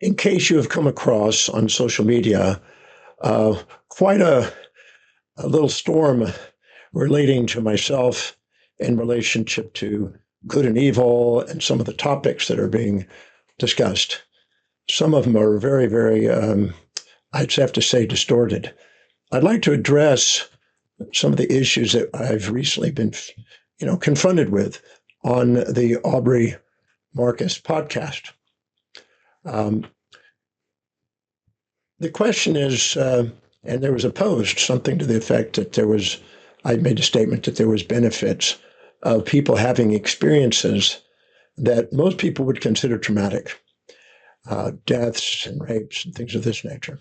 In case you have come across on social media quite a little storm relating to myself in relationship to good and evil and some of the topics that are being discussed. Some of them are very, very, I'd have to say, distorted. I'd like to address some of the issues that I've recently been, confronted with on the Aubrey Marcus podcast. The question is, and there was a post, something to the effect that I made a statement that there was benefits of people having experiences that most people would consider traumatic, deaths and rapes and things of this nature.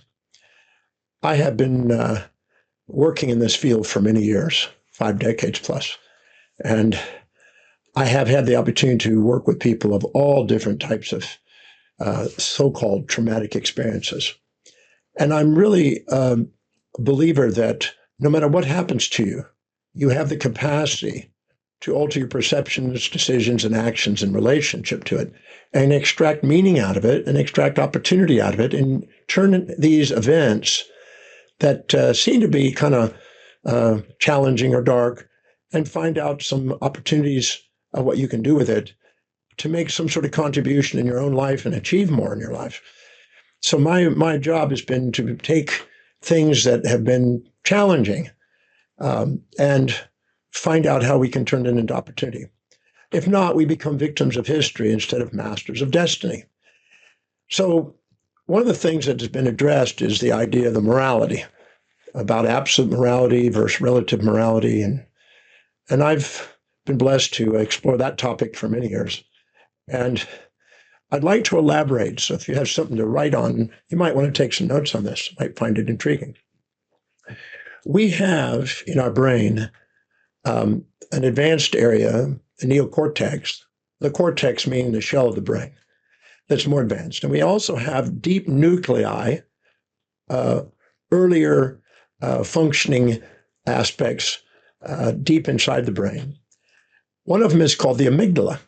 I have been working in this field for many years, 5 decades plus, and I have had the opportunity to work with people of all different types of so-called traumatic experiences. And I'm really a believer that no matter what happens to you, you have the capacity to alter your perceptions, decisions, and actions in relationship to it, and extract meaning out of it, and extract opportunity out of it, and turn these events that seem to be kind of challenging or dark, and find out some opportunities of what you can do with it to make some sort of contribution in your own life and achieve more in your life. So my job has been to take things that have been challenging and find out how we can turn it into opportunity. If not, we become victims of history instead of masters of destiny. So one of the things that has been addressed is the idea of the morality, about absolute morality versus relative morality. And I've been blessed to explore that topic for many years. And I'd like to elaborate. So if you have something to write on, you might want to take some notes on this. You might find it intriguing. We have in our brain an advanced area, the neocortex, the cortex meaning the shell of the brain, that's more advanced. And we also have deep nuclei, earlier functioning aspects deep inside the brain. One of them is called the amygdala.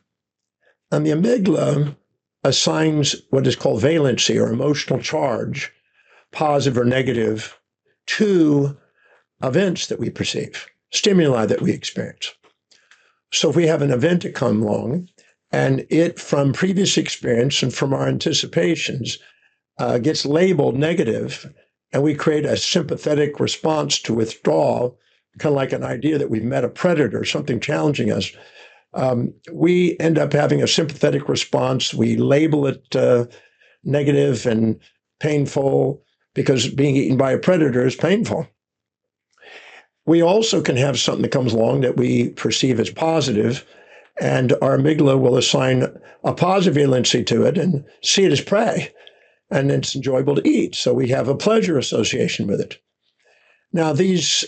And the amygdala assigns what is called valency or emotional charge, positive or negative, to events that we perceive, stimuli that we experience. So if we have an event to come along, and it, from previous experience and from our anticipations, gets labeled negative, and we create a sympathetic response to withdraw, kind of like an idea that we've met a predator, something challenging us, we end up having a sympathetic response. We label it negative and painful because being eaten by a predator is painful. We also can have something that comes along that we perceive as positive, and our amygdala will assign a positive valency to it and see it as prey, and it's enjoyable to eat. So we have a pleasure association with it. Now, these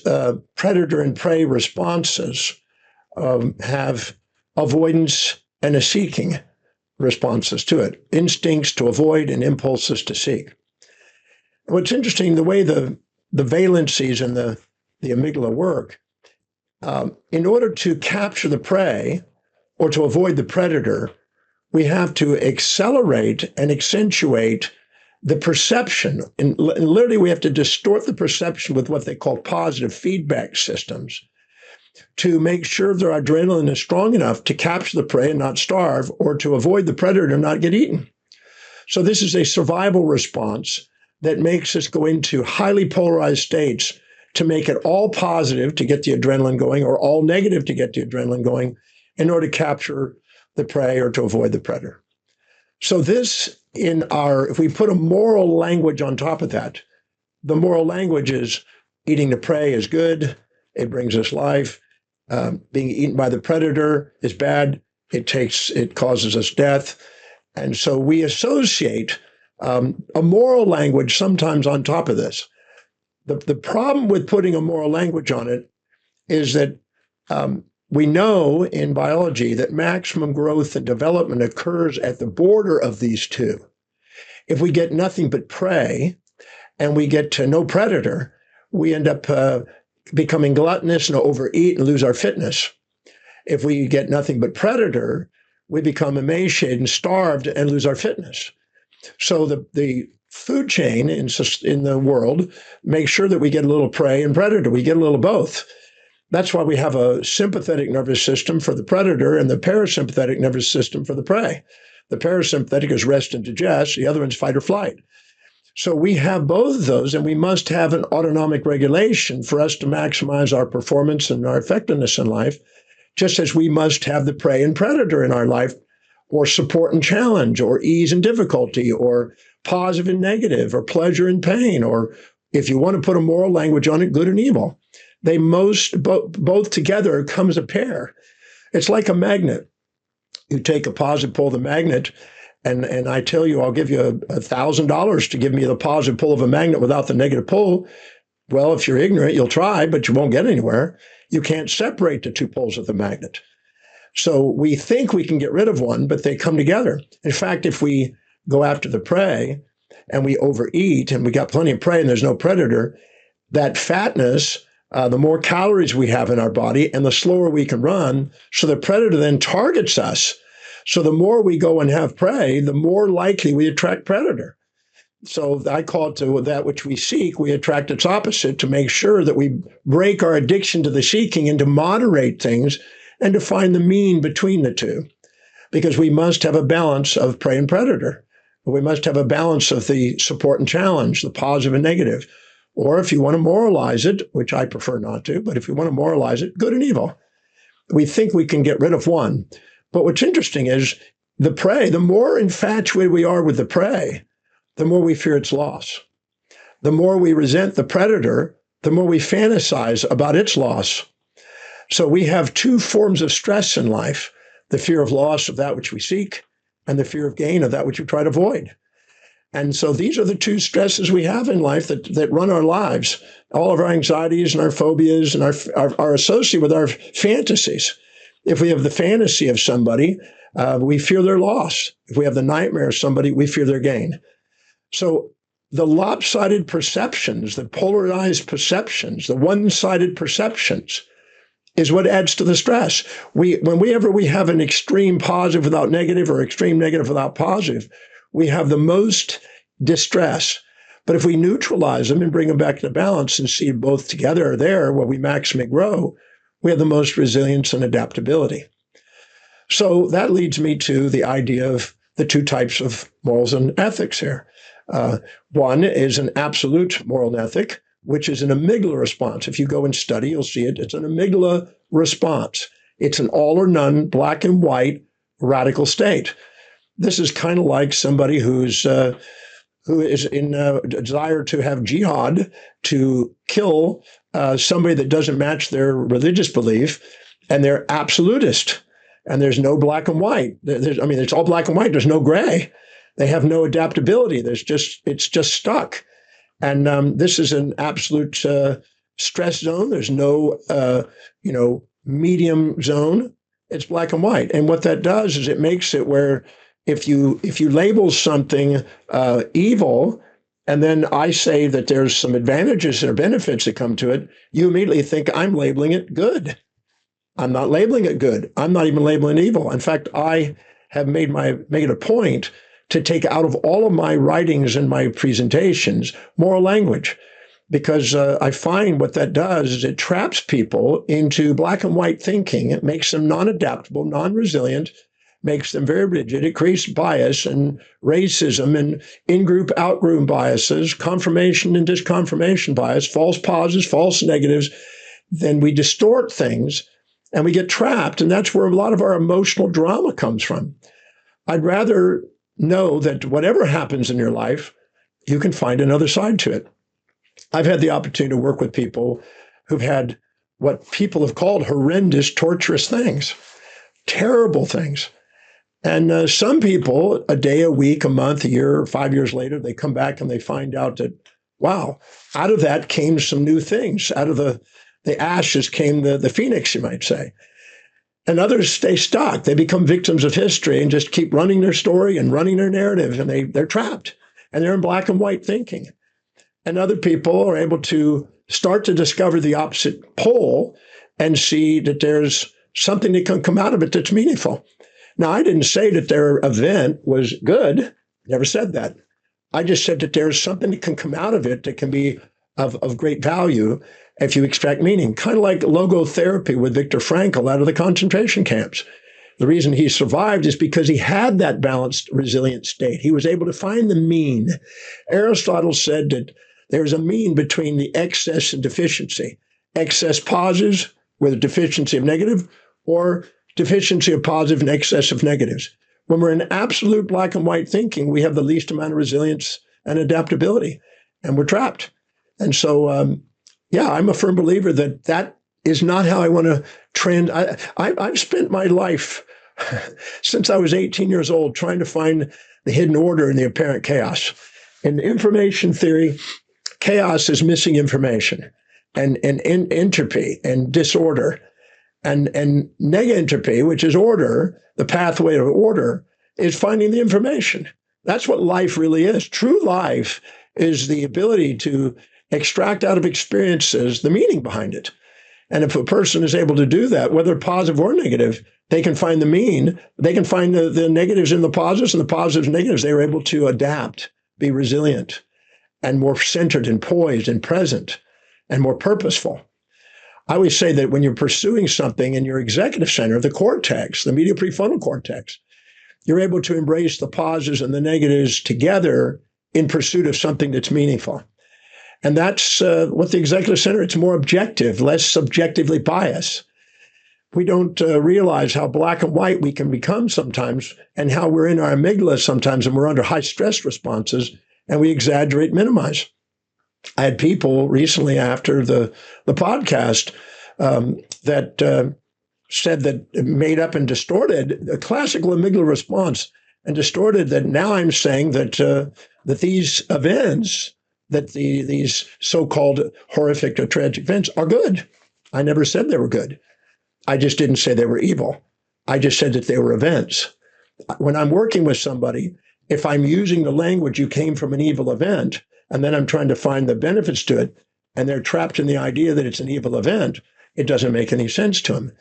predator and prey responses have avoidance and a seeking responses to it, instincts to avoid and impulses to seek. What's interesting, the way the valencies and the amygdala work, in order to capture the prey or to avoid the predator, we have to accelerate and accentuate the perception. And literally, we have to distort the perception with what they call positive feedback systems to make sure their adrenaline is strong enough to capture the prey and not starve, or to avoid the predator and not get eaten. So this is a survival response that makes us go into highly polarized states to make it all positive to get the adrenaline going, or all negative to get the adrenaline going, in order to capture the prey or to avoid the predator. So this, if we put a moral language on top of that, the moral language is eating the prey is good, it brings us life. Being eaten by the predator is bad, it causes us death. And so we associate a moral language sometimes on top of this. The problem with putting a moral language on it is that we know in biology that maximum growth and development occurs at the border of these two. If we get nothing but prey and we get to no predator, we end up becoming gluttonous and overeat and lose our fitness. If we get nothing but predator, we become emaciated and starved and lose our fitness. So the food chain in the world makes sure that we get a little prey and predator. We get a little both. That's why we have a sympathetic nervous system for the predator and the parasympathetic nervous system for the prey. The parasympathetic is rest and digest. The other one's fight or flight. So we have both of those, and we must have an autonomic regulation for us to maximize our performance and our effectiveness in life, just as we must have the prey and predator in our life, or support and challenge, or ease and difficulty, or positive and negative, or pleasure and pain, or if you want to put a moral language on it, good and evil. They both together comes a pair. It's like a magnet. You take a positive pull of the magnet, and I tell you, I'll give you $1,000 to give me the positive pull of a magnet without the negative pull. Well, if you're ignorant, you'll try, but you won't get anywhere. You can't separate the two poles of the magnet. So we think we can get rid of one, but they come together. In fact, if we go after the prey and we overeat and we got plenty of prey and there's no predator, that fatness, the more calories we have in our body and the slower we can run, so the predator then targets us. So the more we go and have prey, the more likely we attract predator. So I call it to that which we seek, we attract its opposite, to make sure that we break our addiction to the seeking and to moderate things and to find the mean between the two. Because we must have a balance of prey and predator. We must have a balance of the support and challenge, the positive and negative. Or if you want to moralize it, which I prefer not to, but if you want to moralize it, good and evil. We think we can get rid of one. But what's interesting is the prey, the more infatuated we are with the prey, the more we fear its loss. The more we resent the predator, the more we fantasize about its loss. So we have two forms of stress in life, the fear of loss of that which we seek and the fear of gain of that which we try to avoid. And so these are the two stresses we have in life that run our lives. All of our anxieties and our phobias and are associated with our fantasies. If we have the fantasy of somebody, we fear their loss. If we have the nightmare of somebody, we fear their gain. So the lopsided perceptions, the polarized perceptions, the one-sided perceptions is what adds to the stress. Whenever we have an extreme positive without negative or extreme negative without positive, we have the most distress. But if we neutralize them and bring them back to balance and see both together are there where we maximally grow, we have the most resilience and adaptability. So that leads me to the idea of the two types of morals and ethics here. One is an absolute moral and ethic, which is an amygdala response. If you go and study, you'll see it. It's an amygdala response. It's an all or none, black and white, radical state. This is kind of like somebody who is in a desire to have jihad, to kill somebody that doesn't match their religious belief, and they're absolutist, and there's no black and white. It's all black and white. There's no gray. They have no adaptability. It's just stuck. And this is an absolute stress zone. There's no medium zone. It's black and white. And what that does is it makes it where if you label something evil, and then I say that there's some advantages or benefits that come to it, you immediately think I'm labeling it good. I'm not labeling it good. I'm not even labeling it evil. In fact, I have made it a point to take out of all of my writings and my presentations moral language, because I find what that does is it traps people into black and white thinking. It makes them non-adaptable, non-resilient, makes them very rigid. It creates bias and racism and in-group, out-group biases, confirmation and disconfirmation bias, false positives, false negatives. Then we distort things and we get trapped. And that's where a lot of our emotional drama comes from. I'd rather know that whatever happens in your life, you can find another side to it. I've had the opportunity to work with people who've had what people have called horrendous, torturous things, terrible things. And some people, a day, a week, a month, a year, 5 years later, they come back and they find out that, wow, out of that came some new things. Out of the ashes came the phoenix, you might say. And others stay stuck. They become victims of history and just keep running their story and running their narrative, and they're trapped. And they're in black and white thinking. And other people are able to start to discover the opposite pole and see that there's something that can come out of it that's meaningful. Now, I didn't say that their event was good. Never said that. I just said that there's something that can come out of it that can be of great value if you extract meaning, kind of like logotherapy with Viktor Frankl out of the concentration camps. The reason he survived is because he had that balanced, resilient state. He was able to find the mean. Aristotle said that there's a mean between the excess and deficiency. Excess positives with a deficiency of negative, or deficiency of positive and excess of negatives. When we're in absolute black and white thinking, we have the least amount of resilience and adaptability, and we're trapped. And so, I'm a firm believer that that is not how I want to trend. I've spent my life since I was 18 years old trying to find the hidden order in the apparent chaos. In information theory, chaos is missing information, and entropy and disorder, and negentropy, which is order, the pathway of order, is finding the information. That's what life really is. True life is the ability to extract out of experiences the meaning behind it. And if a person is able to do that, whether positive or negative, they can find the mean, they can find the negatives in the positives and the positives and negatives. They are able to adapt, be resilient, and more centered and poised and present and more purposeful. I always say that when you're pursuing something in your executive center, the cortex, the medial prefrontal cortex, you're able to embrace the positives and the negatives together in pursuit of something that's meaningful. And that's what the executive center, it's more objective, less subjectively biased. We don't realize how black and white we can become sometimes, and how we're in our amygdala sometimes, and we're under high stress responses, and we exaggerate, minimize. I had people recently after the podcast that said that it made up and distorted a classical amygdala response, and distorted that now I'm saying that that these events, that these so-called horrific or tragic events are good. I never said they were good. I just didn't say they were evil. I just said that they were events. When I'm working with somebody, if I'm using the language, you came from an evil event, and then I'm trying to find the benefits to it, and they're trapped in the idea that it's an evil event, it doesn't make any sense to them.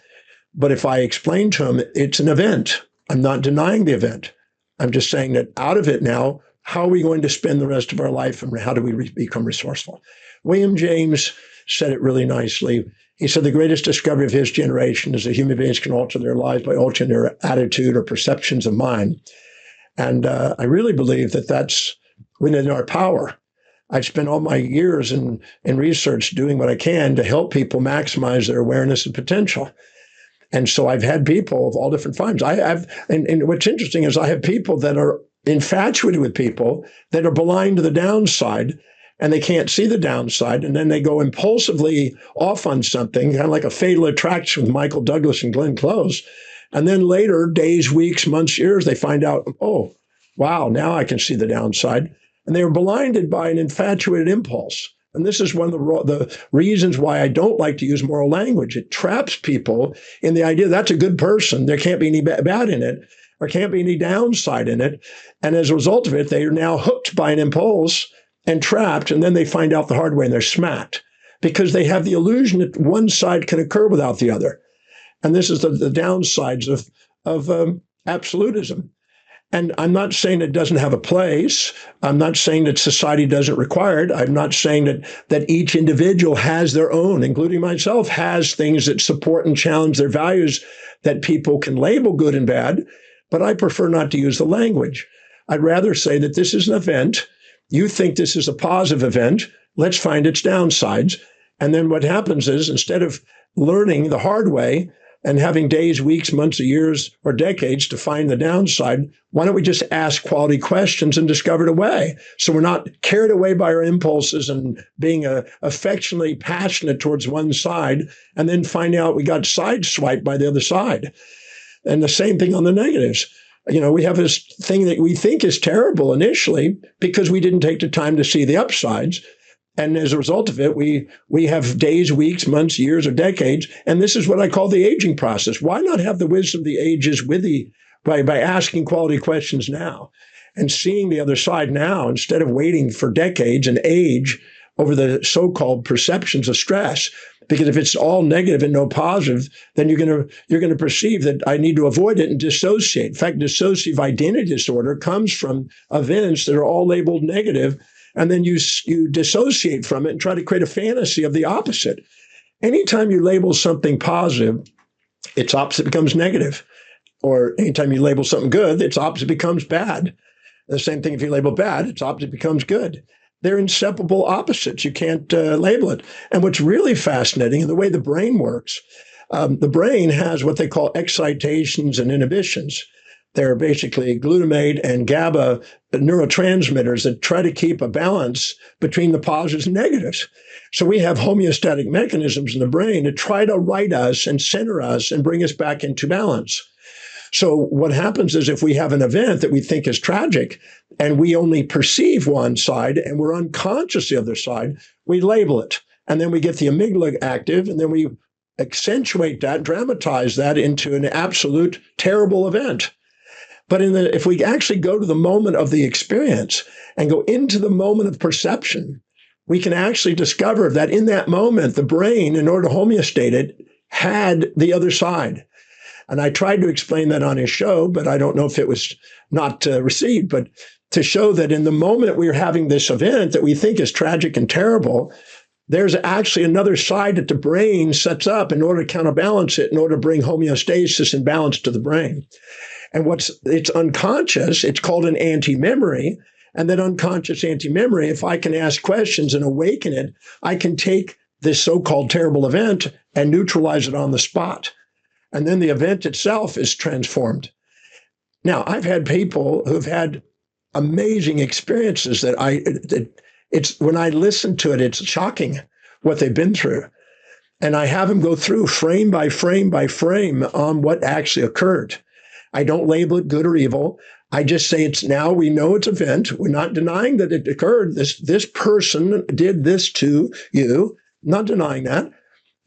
But if I explain to them it's an event, I'm not denying the event. I'm just saying that out of it now, how are we going to spend the rest of our life, and how do we become resourceful? William James said it really nicely. He said the greatest discovery of his generation is that human beings can alter their lives by altering their attitude or perceptions of mind. And I really believe that that's within our power. I've spent all my years in research doing what I can to help people maximize their awareness and potential. And so I've had people of all different kinds. And what's interesting is I have people that are infatuated with people that are blind to the downside, and they can't see the downside, and then they go impulsively off on something, kind of like a fatal attraction with Michael Douglas and Glenn Close. And then later, days, weeks, months, years, they find out, oh, wow, now I can see the downside. And they were blinded by an infatuated impulse. And this is one of the reasons why I don't like to use moral language. It traps people in the idea that's a good person. There can't be any bad in it, or can't be any downside in it. And as a result of it, they are now hooked by an impulse and trapped. And then they find out the hard way, and they're smacked because they have the illusion that one side can occur without the other. And this is the downsides of absolutism. And I'm not saying it doesn't have a place. I'm not saying that society doesn't require it. I'm not saying that each individual has their own, including myself, has things that support and challenge their values that people can label good and bad. But I prefer not to use the language. I'd rather say that this is an event. You think this is a positive event. Let's find its downsides. And then what happens is, instead of learning the hard way and having days, weeks, months, or years, or decades to find the downside, why don't we just ask quality questions and discover the way? So we're not carried away by our impulses and being affectionately passionate towards one side, and then find out we got sideswiped by the other side. And the same thing on the negatives. You know, we have this thing that we think is terrible initially because we didn't take the time to see the upsides. And as a result of it, we have days, weeks, months, years, or decades. And this is what I call the aging process. Why not have the wisdom of the ages by asking quality questions now and seeing the other side now, instead of waiting for decades and age over the so-called perceptions of stress? Because if it's all negative and no positive, then you're going to perceive that I need to avoid it and dissociate. In fact, dissociative identity disorder comes from events that are all labeled negative, and then you dissociate from it and try to create a fantasy of the opposite. Anytime you label something positive, its opposite becomes negative. Or anytime you label something good, its opposite becomes bad. The same thing if you label bad, its opposite becomes good. They're inseparable opposites. You can't label it. And what's really fascinating in the way the brain works, the brain has what they call excitations and inhibitions. They're basically glutamate and GABA neurotransmitters that try to keep a balance between the positives and negatives. So we have homeostatic mechanisms in the brain to try to right us and center us and bring us back into balance. So what happens is if we have an event that we think is tragic and we only perceive one side and we're unconscious of the other side, we label it. And then we get the amygdala active, and then we accentuate that, dramatize that into an absolute terrible event. But if we actually go to the moment of the experience and go into the moment of perception, we can actually discover that in that moment, the brain, in order to homeostate it, had the other side. And I tried to explain that on his show, but I don't know if it was not received. But to show that in the moment we're having this event that we think is tragic and terrible, there's actually another side that the brain sets up in order to counterbalance it, in order to bring homeostasis and balance to the brain. And it's unconscious, it's called an anti-memory. And that unconscious anti-memory, if I can ask questions and awaken it, I can take this so-called terrible event and neutralize it on the spot. And then the event itself is transformed. Now, I've had people who've had amazing experiences that it's when I listen to it, it's shocking what they've been through. And I have them go through frame by frame by frame on what actually occurred. I don't label it good or evil. I just say it's now, we know it's an event. We're not denying that it occurred. This person did this to you, not denying that.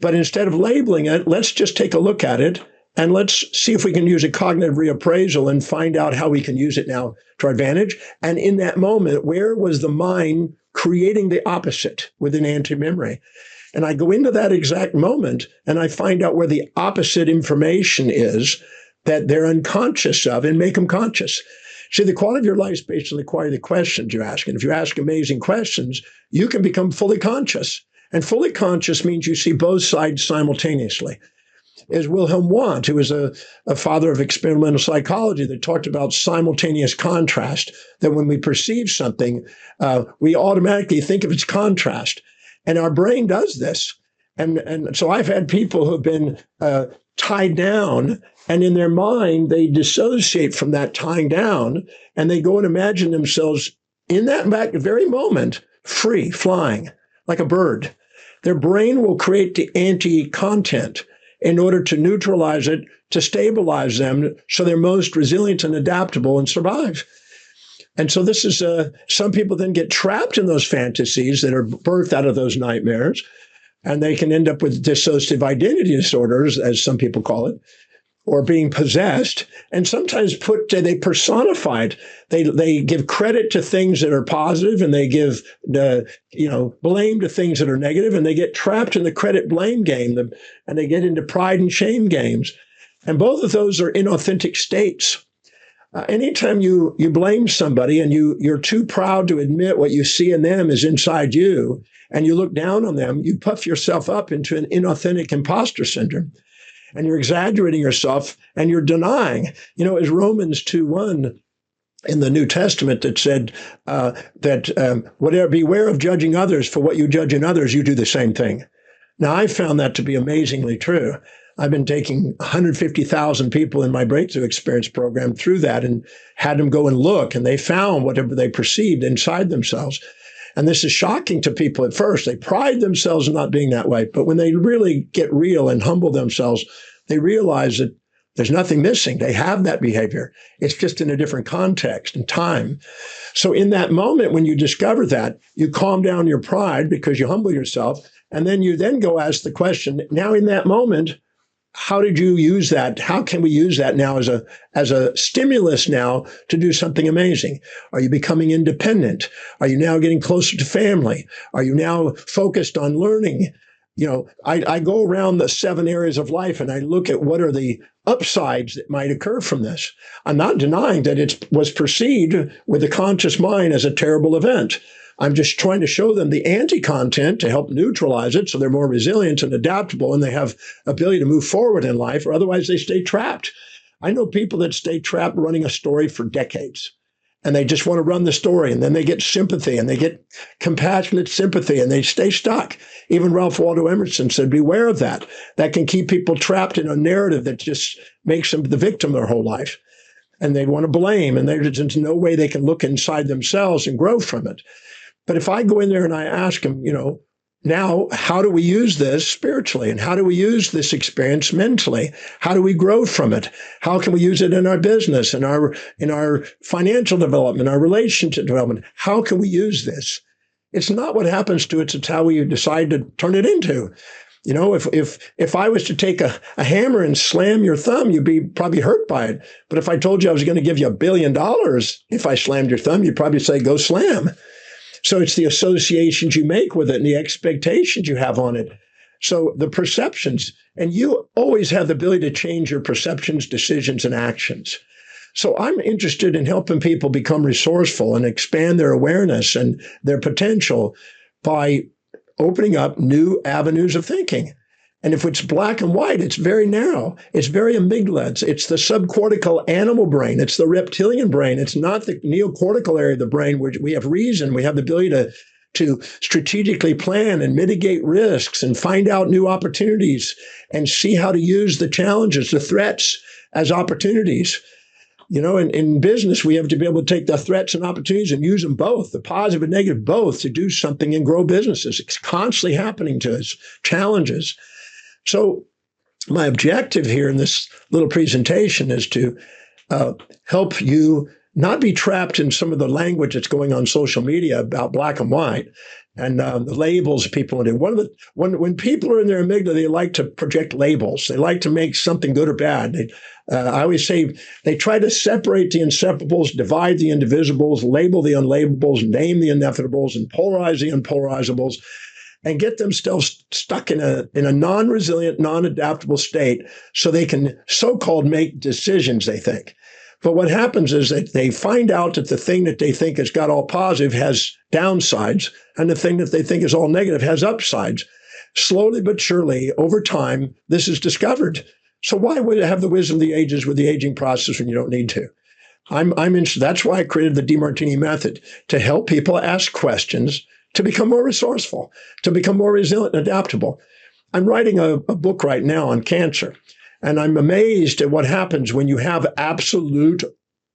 But instead of labeling it, let's just take a look at it and let's see if we can use a cognitive reappraisal and find out how we can use it now to our advantage. And in that moment, where was the mind creating the opposite with an anti-memory? And I go into that exact moment and I find out where the opposite information is that they're unconscious of and make them conscious. See, the quality of your life is based on the quality of the questions you ask. And if you ask amazing questions, you can become fully conscious. And fully conscious means you see both sides simultaneously. As Wilhelm Wundt, who was a father of experimental psychology, that talked about simultaneous contrast, that when we perceive something, we automatically think of its contrast. And our brain does this. And so I've had people who have been tied down, and in their mind, they dissociate from that tying down, and they go and imagine themselves in that very moment, free, flying, like a bird. Their brain will create the anti-content in order to neutralize it, to stabilize them so they're most resilient and adaptable and survive. And so this is, some people then get trapped in those fantasies that are birthed out of those nightmares, and they can end up with dissociative identity disorders, as some people call it, or being possessed, and sometimes they personify it. They give credit to things that are positive, and they give blame to things that are negative, and they get trapped in the credit blame game, and they get into pride and shame games. And both of those are inauthentic states. Anytime you blame somebody and you're too proud to admit what you see in them is inside you, and you look down on them, you puff yourself up into an inauthentic imposter syndrome. And you're exaggerating yourself, and you're denying. As Romans 2:1 in the New Testament that said beware of judging others, for what you judge in others, you do the same thing. Now, I found that to be amazingly true. I've been taking 150,000 people in my Breakthrough Experience program through that and had them go and look, and they found whatever they perceived inside themselves. And this is shocking to people at first. They pride themselves in not being that way. But when they really get real and humble themselves, they realize that there's nothing missing. They have that behavior. It's just in a different context and time. So in that moment, when you discover that, you calm down your pride because you humble yourself. And then you go ask the question, now in that moment, how did you use that? How can we use that now as a stimulus now to do something amazing? Are you becoming independent? Are you now getting closer to family? Are you now focused on learning? I go around the 7 areas of life and I look at what are the upsides that might occur from this. I'm not denying that it was perceived with the conscious mind as a terrible event. I'm just trying to show them the anti-content to help neutralize it so they're more resilient and adaptable and they have ability to move forward in life, or otherwise they stay trapped. I know people that stay trapped running a story for decades. And they just want to run the story, and then they get sympathy, and they get compassionate sympathy, and they stay stuck. Even Ralph Waldo Emerson said, beware of that. That can keep people trapped in a narrative that just makes them the victim their whole life. And they want to blame, and there's no way they can look inside themselves and grow from it. But if I go in there and I ask them, now, how do we use this spiritually? And how do we use this experience mentally? How do we grow from it? How can we use it in our business, in our financial development, our relationship development? How can we use this? It's not what happens to it, it's how we decide to turn it into. If I was to take a hammer and slam your thumb, you'd be probably hurt by it. But if I told you I was going to give you $1 billion if I slammed your thumb, you'd probably say, go slam. So it's the associations you make with it and the expectations you have on it. So the perceptions, and you always have the ability to change your perceptions, decisions, and actions. So I'm interested in helping people become resourceful and expand their awareness and their potential by opening up new avenues of thinking. And if it's black and white, it's very narrow. It's very amygdala. It's the subcortical animal brain. It's the reptilian brain. It's not the neocortical area of the brain where we have reason. We have the ability to strategically plan and mitigate risks and find out new opportunities and see how to use the challenges, the threats as opportunities. In business, we have to be able to take the threats and opportunities and use them both, the positive and negative, both to do something and grow businesses. It's constantly happening to us, challenges. So my objective here in this little presentation is to help you not be trapped in some of the language that's going on social media about black and white and the labels people do. When people are in their amygdala, they like to project labels. They like to make something good or bad. I always say they try to separate the inseparables, divide the indivisibles, label the unlabellables, name the inevitables, and polarize the unpolarizables, and get themselves stuck in a non-resilient, non-adaptable state so they can so-called make decisions, they think. But what happens is that they find out that the thing that they think has got all positive has downsides, and the thing that they think is all negative has upsides. Slowly but surely, over time, this is discovered. So why would it have the wisdom of the ages with the aging process when you don't need to? I'm interested. That's why I created the Demartini method, to help people ask questions, to become more resourceful, to become more resilient and adaptable. I'm writing a book right now on cancer, and I'm amazed at what happens when you have absolute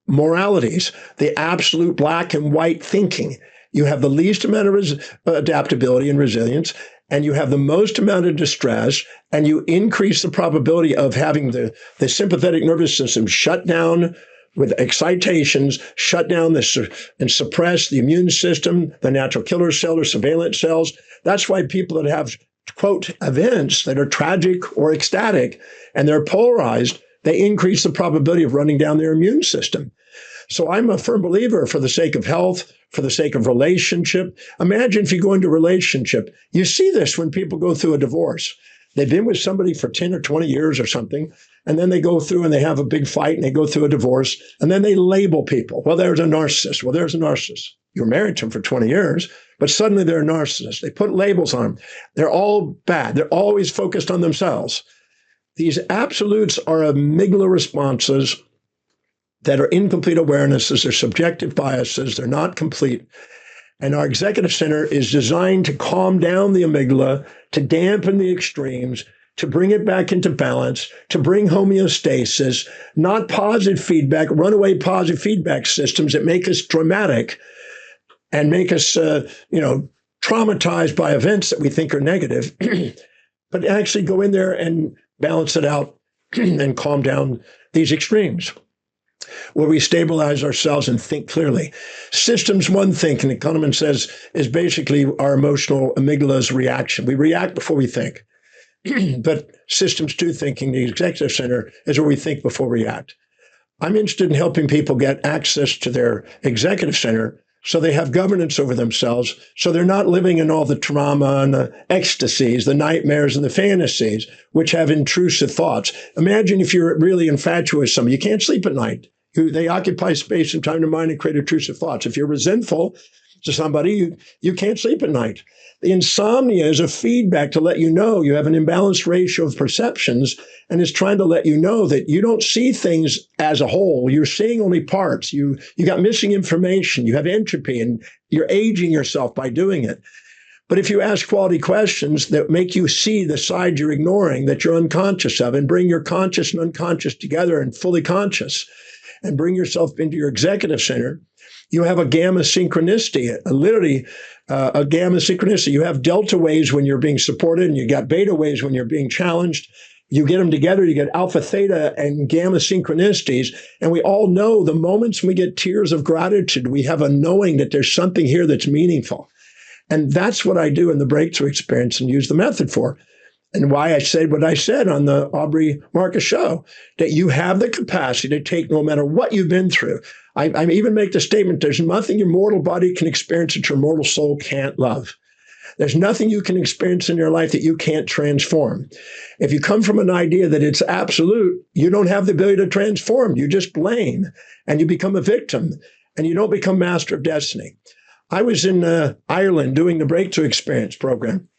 moralities, the absolute black and white thinking. You have the least amount of adaptability and resilience, and you have the most amount of distress, and you increase the probability of having the sympathetic nervous system shut down with excitations, shut down and suppress the immune system, the natural killer cell or surveillance cells. That's why people that have, quote, events that are tragic or ecstatic and they're polarized, they increase the probability of running down their immune system. So I'm a firm believer, for the sake of health, for the sake of relationship. Imagine if you go into a relationship. You see this when people go through a divorce. They've been with somebody for 10 or 20 years or something, and then they go through and they have a big fight and they go through a divorce, and then they label people. Well, there's a narcissist. Well, there's a narcissist. You're married to them for 20 years, but suddenly they're a narcissist. They put labels on them. They're all bad. They're always focused on themselves. These absolutes are amygdala responses that are incomplete awarenesses. They're subjective biases. They're not complete. And our executive center is designed to calm down the amygdala, to dampen the extremes, to bring it back into balance, to bring homeostasis, not positive feedback, runaway positive feedback systems that make us dramatic and make us, traumatized by events that we think are negative, but actually go in there and balance it out and calm down these extremes, where we stabilize ourselves and think clearly. Systems one thinking, Kahneman says, is basically our emotional amygdala's reaction. We react before we think. But systems two thinking, the executive center, is where we think before we act. I'm interested in helping people get access to their executive center So they have governance over themselves. So they're not living in all the trauma and the ecstasies, the nightmares and the fantasies, which have intrusive thoughts. Imagine if you're really infatuated with someone. You can't sleep at night. They occupy space and time in your mind and create intrusive thoughts. If you're resentful to somebody, you can't sleep at night. The insomnia is a feedback to let you know you have an imbalanced ratio of perceptions, and it's trying to let you know that you don't see things as a whole. You're seeing only parts. You got missing information. You have entropy, and you're aging yourself by doing it. But if you ask quality questions that make you see the side you're ignoring, that you're unconscious of, and bring your conscious and unconscious together and fully conscious, and bring yourself into your executive center, you have a gamma synchronicity, literally a gamma synchronicity. You have delta waves when you're being supported, and you got beta waves when you're being challenged. You get them together, you get alpha, theta, and gamma synchronicities. And we all know the moments we get tears of gratitude, we have a knowing that there's something here that's meaningful. And that's what I do in the breakthrough experience and use the method for. And why I said what I said on the Aubrey Marcus show, that you have the capacity to take no matter what you've been through. I even make the statement, there's nothing your mortal body can experience that your mortal soul can't love. There's nothing you can experience in your life that you can't transform. If you come from an idea that it's absolute, you don't have the ability to transform. You just blame, and you become a victim, and you don't become master of destiny. I was in Ireland doing the Breakthrough Experience program.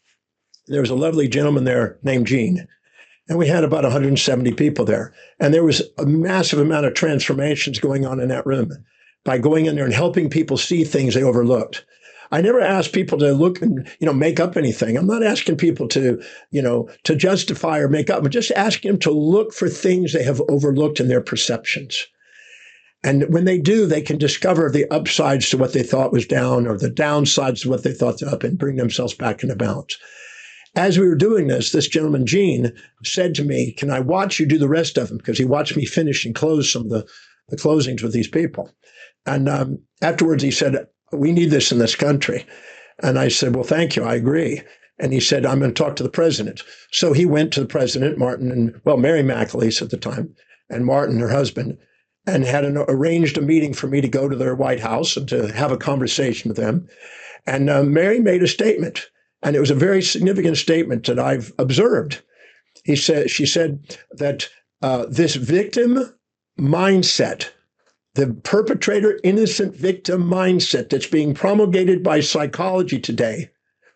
There was a lovely gentleman there named Gene, and we had about 170 people there. And there was a massive amount of transformations going on in that room by going in there and helping people see things they overlooked. I never asked people to look and, make up anything. I'm not asking people to, to justify or make up, but just asking them to look for things they have overlooked in their perceptions. And when they do, they can discover the upsides to what they thought was down or the downsides to what they thought was up and bring themselves back into balance. As we were doing this gentleman, Gene, said to me, can I watch you do the rest of them? Because he watched me finish and close some of the closings with these people. And afterwards, he said, we need this in this country. And I said, well, thank you. I agree. And he said, I'm going to talk to the president. So he went to the president, Martin, and Mary McAleese at the time, and Martin, her husband, and had arranged a meeting for me to go to their White House and to have a conversation with them. And Mary made a statement. And it was a very significant statement that I've observed. She said that this victim mindset, the perpetrator innocent victim mindset that's being promulgated by psychology today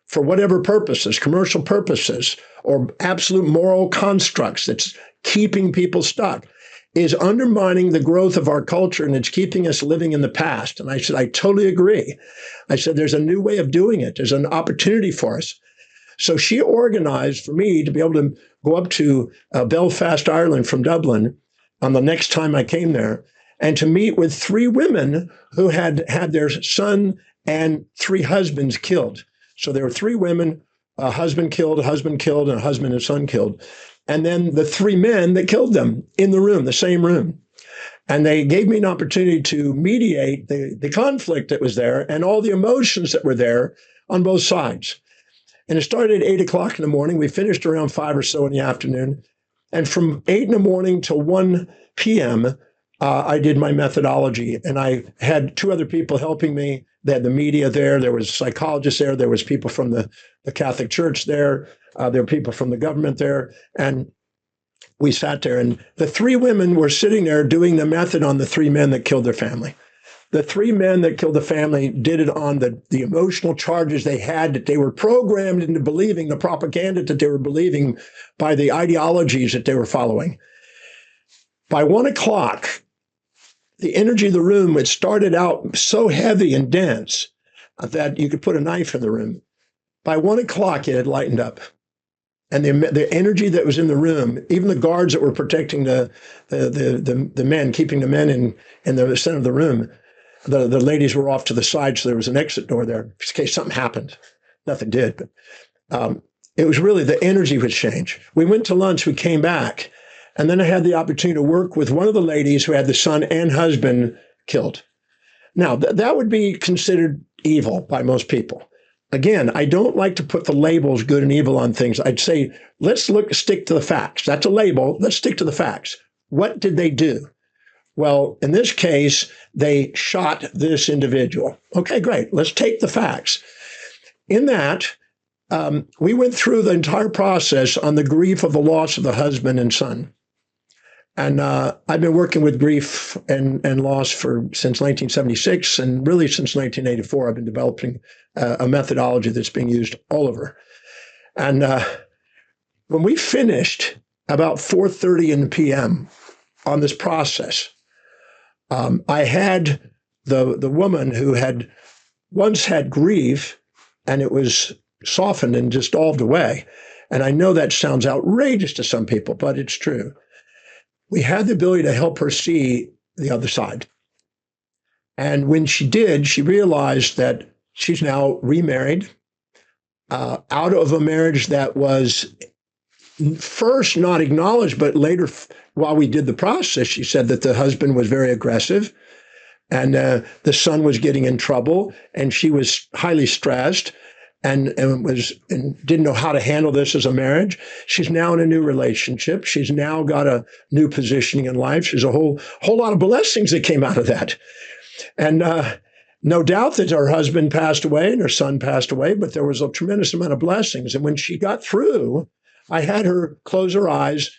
for whatever purposes, commercial purposes, or absolute moral constructs that's keeping people stuck, is undermining the growth of our culture, and it's keeping us living in the past. And I said, I totally agree. I said, there's a new way of doing it. There's an opportunity for us. So she organized for me to be able to go up to Belfast, Ireland from Dublin on the next time I came there, and to meet with 3 women who had had their son and 3 husbands killed. So there were 3 women, a husband killed, and a husband and son killed. And then the 3 men that killed them in the room, the same room. And they gave me an opportunity to mediate the conflict that was there and all the emotions that were there on both sides. And it started at 8 o'clock in the morning. We finished around 5 or so in the afternoon. And from 8 in the morning till 1 p.m., I did my methodology. And I had 2 other people helping me. They had the media there. There was psychologists there. There was people from the Catholic Church there. There were people from the government there. And we sat there. And the 3 women were sitting there doing the method on the 3 men that killed their family. The 3 men that killed the family did it on the emotional charges they had, that they were programmed into believing, the propaganda that they were believing by the ideologies that they were following. By 1 o'clock, the energy of the room had started out so heavy and dense that you could put a knife in the room. By 1 o'clock, it had lightened up. And the energy that was in the room, even the guards that were protecting the men, keeping the men in the center of the room, the ladies were off to the side, so there was an exit door there in case something happened. Nothing did, but it was really the energy would change. We went to lunch, we came back, and then I had the opportunity to work with one of the ladies who had the son and husband killed. Now, that would be considered evil by most people. Again, I don't like to put the labels good and evil on things. I'd say, let's stick to the facts. That's a label. Let's stick to the facts. What did they do? Well, in this case, they shot this individual. Okay, great. Let's take the facts. In that, we went through the entire process on the grief of the loss of the husband and son. And I've been working with grief and loss since 1976, and really since 1984, I've been developing a methodology that's being used all over. And when we finished about 4:30 in the p.m. on this process, I had the woman who had once had grief, and it was softened and dissolved away. And I know that sounds outrageous to some people, but it's true. We had the ability to help her see the other side. And when she did, she realized that she's now remarried out of a marriage that was first not acknowledged, but later, while we did the process, she said that the husband was very aggressive and the son was getting in trouble, and she was highly stressed and didn't know how to handle this as a marriage. She's now in a new relationship. She's now got a new positioning in life. There's a whole lot of blessings that came out of that. And no doubt that her husband passed away and her son passed away, but there was a tremendous amount of blessings. And when she got through, I had her close her eyes.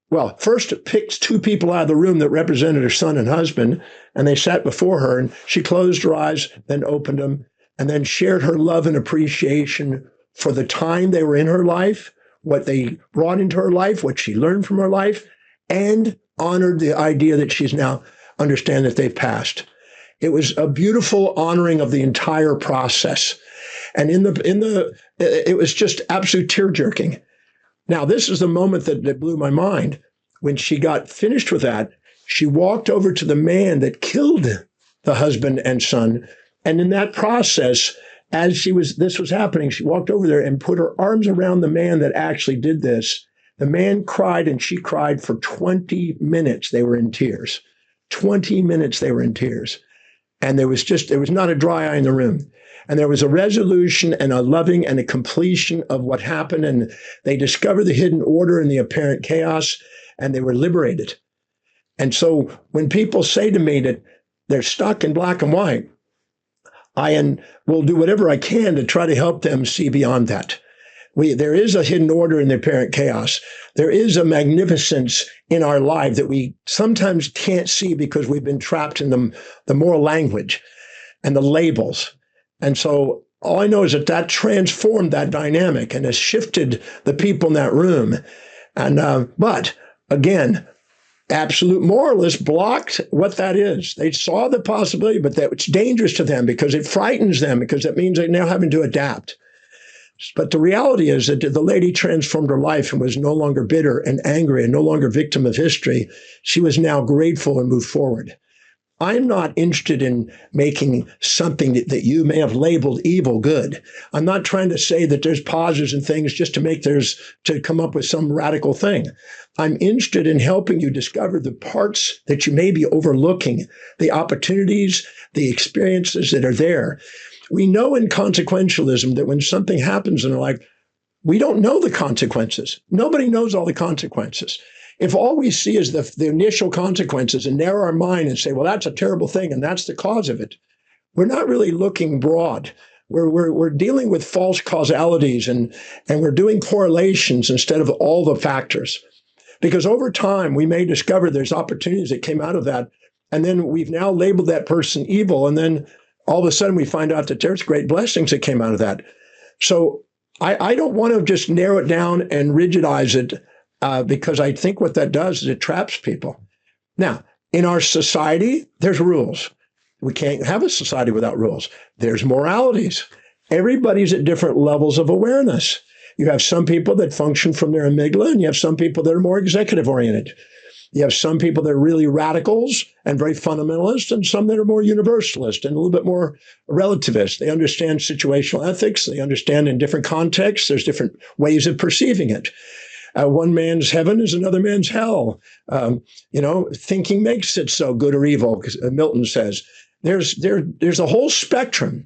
Well, first it picked two people out of the room that represented her son and husband, and they sat before her, and she closed her eyes, then opened them, and then shared her love and appreciation for the time they were in her life, what they brought into her life, what she learned from her life, and honored the idea that she's now understand that they've passed. It was a beautiful honoring of the entire process. And it was just absolute tear-jerking. Now, this is the moment that blew my mind. When she got finished with that, she walked over to the man that killed the husband and son. And in that process, as this was happening, she walked over there and put her arms around the man that actually did this. The man cried and she cried for 20 minutes. They were in tears. 20 minutes they were in tears. And there was not a dry eye in the room. And there was a resolution and a loving and a completion of what happened. And they discovered the hidden order in the apparent chaos, and they were liberated. And so when people say to me that they're stuck in black and white, I will do whatever I can to try to help them see beyond that. There is a hidden order in the apparent chaos. There is a magnificence in our life that we sometimes can't see because we've been trapped in the moral language and the labels. And so all I know is that transformed that dynamic and has shifted the people in that room. And but again, absolute moralists blocked what that is. They saw the possibility, but that it's dangerous to them because it frightens them, because it means they're now having to adapt. But the reality is that the lady transformed her life and was no longer bitter and angry and no longer victim of history. She was now grateful and moved forward. I'm not interested in making something that you may have labeled evil good. I'm not trying to say that there's pauses and things just to come up with some radical thing. I'm interested in helping you discover the parts that you may be overlooking, the opportunities, the experiences that are there. We know in consequentialism that when something happens in our life, we don't know the consequences. Nobody knows all the consequences. If all we see is the initial consequences and narrow our mind and say, well, that's a terrible thing and that's the cause of it, we're not really looking broad. We're dealing with false causalities and we're doing correlations instead of all the factors. Because over time, we may discover there's opportunities that came out of that. And then we've now labeled that person evil. And then all of a sudden we find out that there's great blessings that came out of that. So I don't want to just narrow it down and rigidize it. Because I think what that does is it traps people. Now, in our society, there's rules. We can't have a society without rules. There's moralities. Everybody's at different levels of awareness. You have some people that function from their amygdala, and you have some people that are more executive-oriented. You have some people that are really radicals and very fundamentalist, and some that are more universalist and a little bit more relativist. They understand situational ethics. They understand in different contexts, there's different ways of perceiving it. One man's heaven is another man's hell. Thinking makes it so, good or evil, because Milton says. There's a whole spectrum.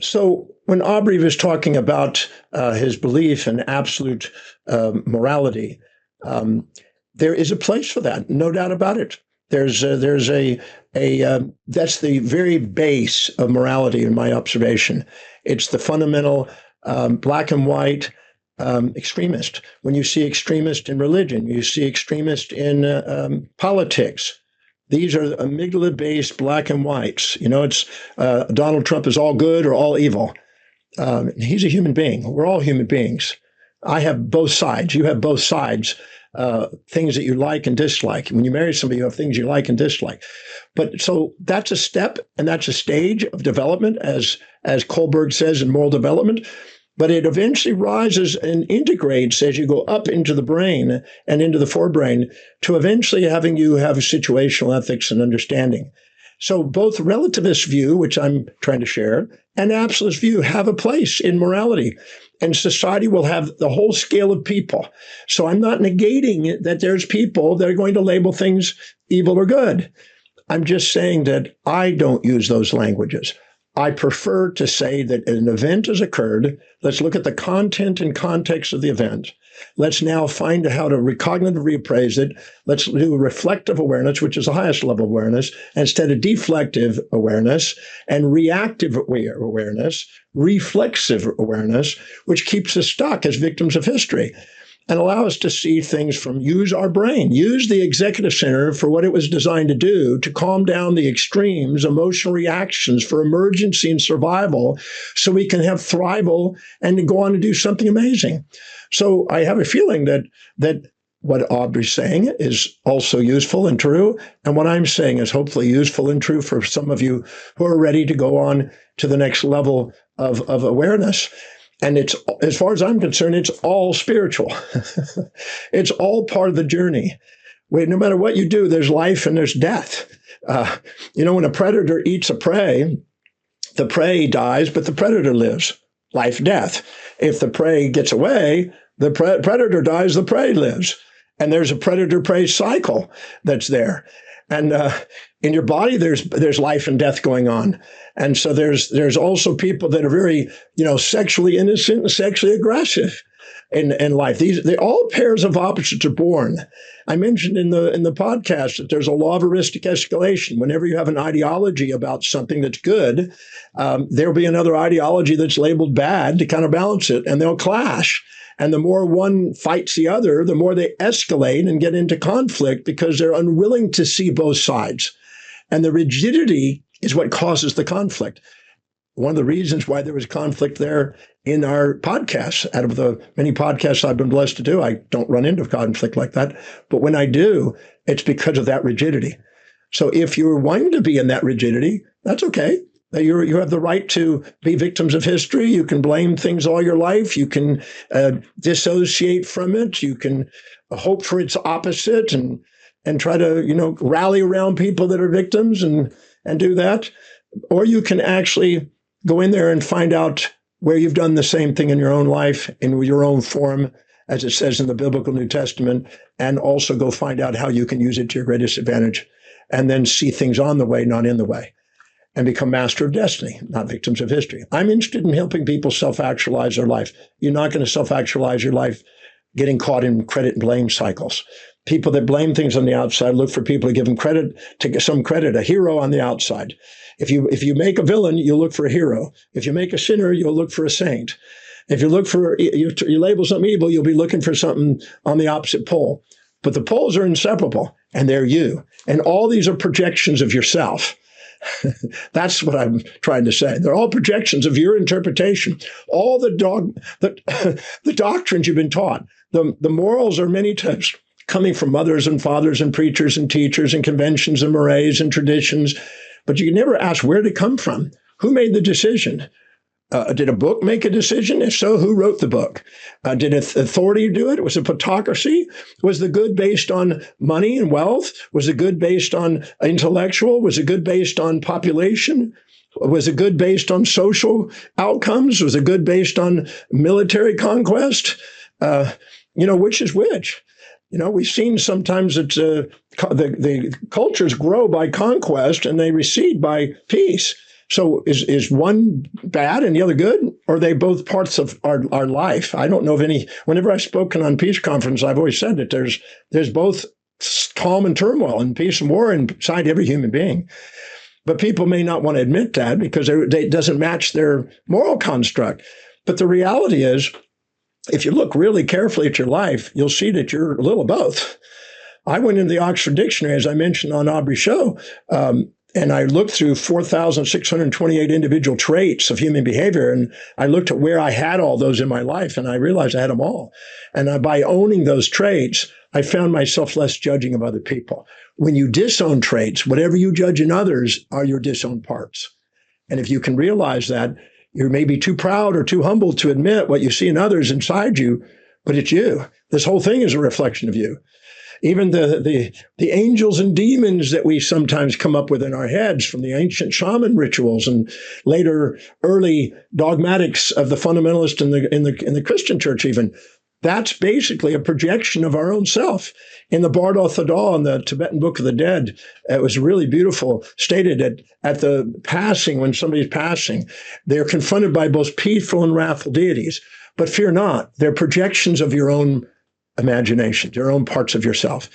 So when Aubrey was talking about his belief in absolute morality, there is a place for that, no doubt about it. That's the very base of morality in my observation. It's the fundamental black and white extremist. When you see extremist in religion, you see extremist in politics. These are amygdala-based black and whites. It's Donald Trump is all good or all evil. He's a human being. We're all human beings. I have both sides. You have both sides. Things that you like and dislike. When you marry somebody, you have things you like and dislike. But so that's a step and that's a stage of development, as Kohlberg says in moral development. But it eventually rises and integrates as you go up into the brain and into the forebrain to eventually having you have situational ethics and understanding. So both relativist view, which I'm trying to share, and absolutist view have a place in morality. And society will have the whole scale of people. So I'm not negating that there's people that are going to label things evil or good. I'm just saying that I don't use those languages. I prefer to say that an event has occurred. Let's look at the content and context of the event. Let's now find how to cognitively reappraise it. Let's do reflective awareness, which is the highest level of awareness, instead of deflective awareness, and reactive awareness, reflexive awareness, which keeps us stuck as victims of history and allow us to see things use our brain, use the executive center for what it was designed to do, to calm down the extremes, emotional reactions for emergency and survival, so we can have thrival and go on to do something amazing. So I have a feeling that what Aubrey's saying is also useful and true, and what I'm saying is hopefully useful and true for some of you who are ready to go on to the next level of awareness. And it's, as far as I'm concerned, it's all spiritual. It's all part of the journey. No matter what you do, there's life and there's death. When a predator eats a prey, the prey dies, but the predator lives. Life, death. If the prey gets away, the predator dies, the prey lives. And there's a predator-prey cycle that's there. And in your body, there's life and death going on. And so there's also people that are very, sexually innocent and sexually aggressive in life. They all pairs of opposites are born. I mentioned in the podcast that there's a law of heuristic escalation. Whenever you have an ideology about something that's good, there'll be another ideology that's labeled bad to counterbalance it, and they'll clash. And the more one fights the other, the more they escalate and get into conflict because they're unwilling to see both sides. And the rigidity is what causes the conflict. One of the reasons why there was conflict there in our podcasts, out of the many podcasts I've been blessed to do, I don't run into conflict like that. But when I do, it's because of that rigidity. So if you're wanting to be in that rigidity, that's okay. You have the right to be victims of history. You can blame things all your life. You can dissociate from it. You can hope for its opposite and try to, rally around people that are victims and do that. Or you can actually go in there and find out where you've done the same thing in your own life, in your own form, as it says in the biblical New Testament, and also go find out how you can use it to your greatest advantage, and then see things on the way, not in the way, and become master of destiny, not victims of history. I'm interested in helping people self-actualize their life. You're not going to self-actualize your life getting caught in credit and blame cycles. People that blame things on the outside look for people to give them credit, to get some credit, a hero on the outside. If you make a villain, you'll look for a hero. If you make a sinner, you'll look for a saint. If you look for, you label something evil, you'll be looking for something on the opposite pole. But the poles are inseparable, and they're you. And all these are projections of yourself. That's what I'm trying to say. They're all projections of your interpretation. All the doctrines you've been taught, the morals are many times coming from mothers and fathers and preachers and teachers and conventions and mores and traditions. But you can never ask where did it come from? Who made the decision? Did a book make a decision? If so, who wrote the book? Did authority do it? Was it plutocracy? Was the good based on money and wealth? Was it good based on intellectual? Was it good based on population? Was it good based on social outcomes? Was it good based on military conquest? Which is which? We've seen sometimes that the cultures grow by conquest and they recede by peace. So is one bad and the other good? Or are they both parts of our life? I don't know of any. Whenever I've spoken on peace conference, I've always said that there's both calm and turmoil and peace and war inside every human being. But people may not want to admit that because it doesn't match their moral construct. But the reality is, if you look really carefully at your life, you'll see that you're a little of both. I went into the Oxford Dictionary, as I mentioned on Aubrey's show, and I looked through 4,628 individual traits of human behavior, and I looked at where I had all those in my life, and I realized I had them all. And by owning those traits, I found myself less judging of other people. When you disown traits, whatever you judge in others are your disowned parts. And if you can realize that, you're maybe too proud or too humble to admit what you see in others inside you, but it's you. This whole thing is a reflection of you. Even the angels and demons that we sometimes come up with in our heads from the ancient shaman rituals and later early dogmatics of the fundamentalists in the Christian church even, that's basically a projection of our own self. In the Bardo Thadal, in the Tibetan Book of the Dead, it was really beautiful, stated that at the passing, when somebody's passing, they're confronted by both peaceful and wrathful deities. But fear not, they're projections of your own imagination, your own parts of yourself.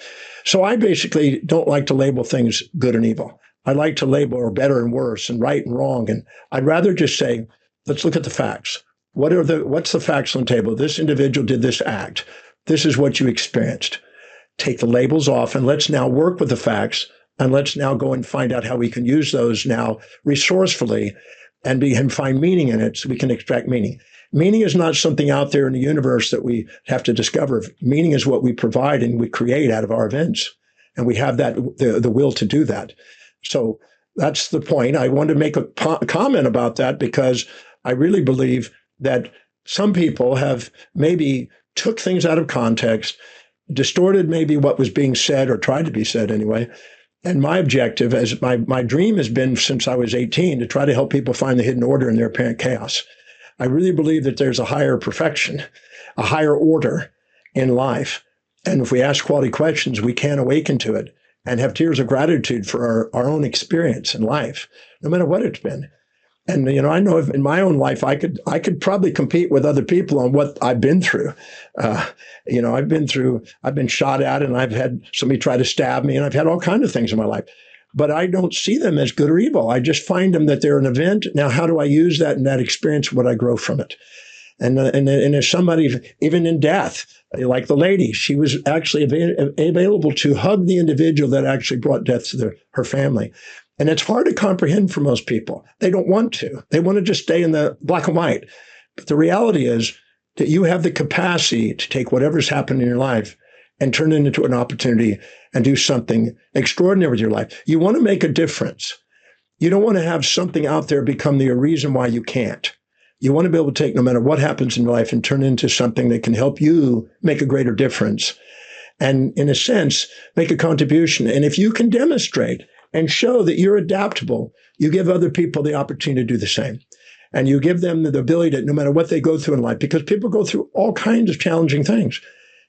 So I basically don't like to label things good and evil. I like to label better and worse and right and wrong. And I'd rather just say, let's look at the facts. What's the facts on the table? This individual did this act. This is what you experienced. Take the labels off and let's now work with the facts and let's now go and find out how we can use those now resourcefully and find meaning in it so we can extract meaning. Meaning is not something out there in the universe that we have to discover. Meaning is what we provide and we create out of our events. And we have that the will to do that. So that's the point. I wanted to make a comment about that because I really believe that some people have maybe took things out of context, distorted maybe what was being said or tried to be said anyway. And my objective, as my dream has been since I was 18, to try to help people find the hidden order in their apparent chaos. I really believe that there's a higher perfection, a higher order in life. And if we ask quality questions, we can awaken to it and have tears of gratitude for our own experience in life, no matter what it's been. And, I know in my own life, I could probably compete with other people on what I've been through. I've been shot at and I've had somebody try to stab me and I've had all kinds of things in my life. But I don't see them as good or evil. I just find them that they're an event. Now, how do I use that in that experience? What I grow from it? And as somebody, even in death, like the lady, she was actually available to hug the individual that actually brought death to her family. And it's hard to comprehend for most people. They don't want to. They want to just stay in the black and white. But the reality is that you have the capacity to take whatever's happened in your life and turn it into an opportunity and do something extraordinary with your life. You want to make a difference. You don't want to have something out there become the reason why you can't. You want to be able to take no matter what happens in your life and turn it into something that can help you make a greater difference. And in a sense, make a contribution. And if you can demonstrate and show that you're adaptable, you give other people the opportunity to do the same. And you give them the ability to, no matter what they go through in life, because people go through all kinds of challenging things.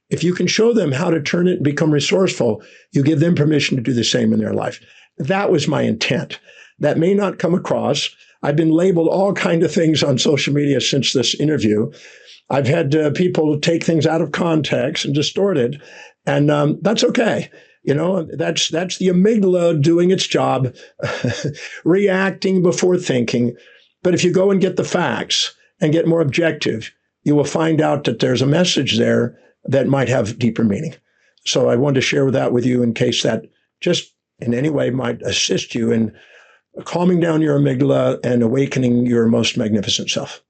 If you can show them how to turn it and become resourceful, you give them permission to do the same in their life. That was my intent. That may not come across. I've been labeled all kinds of things on social media since this interview. I've had people take things out of context and distort it. And that's okay. That's the amygdala doing its job, reacting before thinking. But if you go and get the facts and get more objective, you will find out that there's a message there that might have deeper meaning. So I wanted to share that with you in case that just in any way might assist you in calming down your amygdala and awakening your most magnificent self.